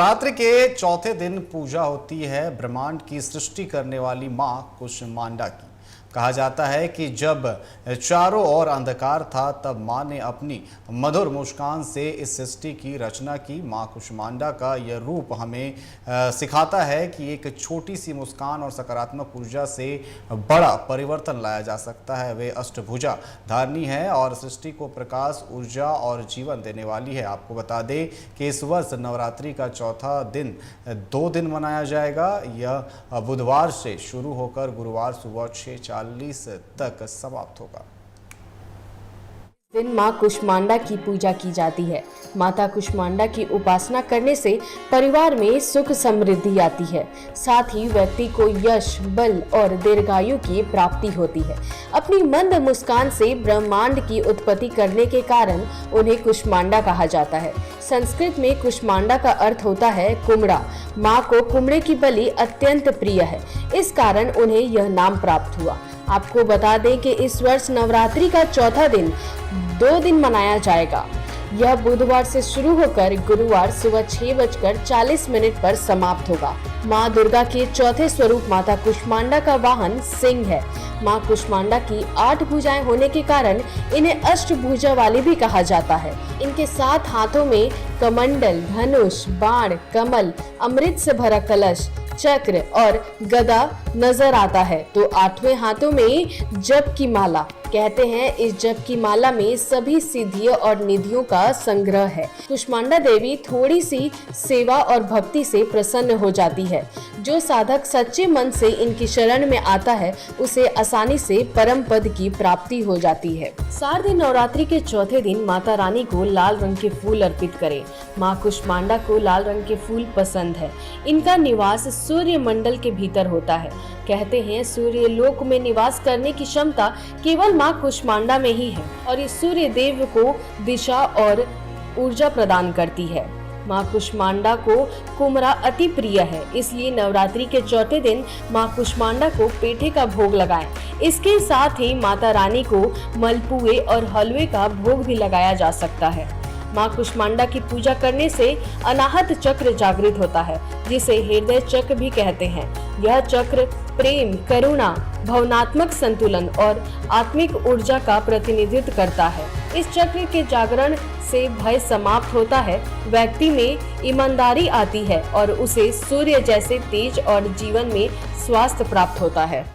नवरात्रि के चौथे दिन पूजा होती है ब्रह्मांड की सृष्टि करने वाली मां कुष्मांडा की। कहा जाता है कि जब चारों ओर अंधकार था तब मां ने अपनी मधुर मुस्कान से इस सृष्टि की रचना की। मां कुष्मांडा का यह रूप हमें सिखाता है कि एक छोटी सी मुस्कान और सकारात्मक ऊर्जा से बड़ा परिवर्तन लाया जा सकता है। वे अष्टभुजा धारिणी है और सृष्टि को प्रकाश, ऊर्जा और जीवन देने वाली है। आपको बता दें कि इस वर्ष नवरात्रि का चौथा दिन 2 दिन मनाया जाएगा। यह बुधवार से शुरू होकर गुरुवार सुबह 6:40 तक समाप्त होगा। दिन मां कुष्मांडा की पूजा की जाती है। माता कुष्मांडा की उपासना करने से परिवार में सुख समृद्धि आती है, साथ ही व्यक्ति को यश, बल और दीर्घायु की प्राप्ति होती है। अपनी मंद मुस्कान से ब्रह्मांड की उत्पत्ति करने के कारण उन्हें कुष्मांडा कहा जाता है। संस्कृत में कुष्मांडा का अर्थ होता है कुमड़ा। मां को कुमड़े की बलि अत्यंत प्रिय है, इस कारण उन्हें यह नाम प्राप्त हुआ। आपको बता दें कि इस वर्ष नवरात्रि का चौथा दिन 2 दिन मनाया जाएगा। यह बुधवार से शुरू होकर गुरुवार सुबह 6:40 पर समाप्त होगा। मां दुर्गा के चौथे स्वरूप माता कुष्मांडा का वाहन सिंह है। मां कुष्मांडा की 8 भुजाएं होने के कारण इन्हें अष्टभुजा वाली भी कहा जाता है। इनके 7 हाथों में कमंडल, धनुष, बाण, कमल, अमृत से भरा कलश, चक्र और गदा नजर आता है। तो 8वें हाथों में जप की माला। कहते हैं इस जप की माला में सभी सिद्धियों और निधियों का संग्रह है। कुष्मांडा देवी थोड़ी सी सेवा और भक्ति से प्रसन्न हो जाती है। जो साधक सच्चे मन से इनकी शरण में आता है उसे आसानी से परम पद की प्राप्ति हो जाती है। शारदीय नवरात्रि के चौथे दिन माता रानी को लाल रंग के फूल अर्पित करें। मां कुष्मांडा को लाल रंग के फूल पसंद है। इनका निवास सूर्य मंडल के भीतर होता है। कहते हैं सूर्य लोक में निवास करने की क्षमता केवल मां कुष्मांडा में ही है और इस सूर्य देव को दिशा और ऊर्जा प्रदान करती है। मां कुष्मांडा को कुमरा अति प्रिय है, इसलिए नवरात्रि के चौथे दिन मां कुष्मांडा को पेठे का भोग लगाएं। इसके साथ ही माता रानी को मलपुए और हलवे का भोग भी लगाया जा सकता है। मां कुष्मांडा की पूजा करने से अनाहत चक्र जागृत होता है, जिसे हृदय चक्र भी कहते हैं। यह चक्र प्रेम, करुणा, भावनात्मक संतुलन और आत्मिक ऊर्जा का प्रतिनिधित्व करता है। इस चक्र के जागरण से भय समाप्त होता है, व्यक्ति में ईमानदारी आती है और उसे सूर्य जैसे तेज और जीवन में स्वास्थ्य प्राप्त होता है।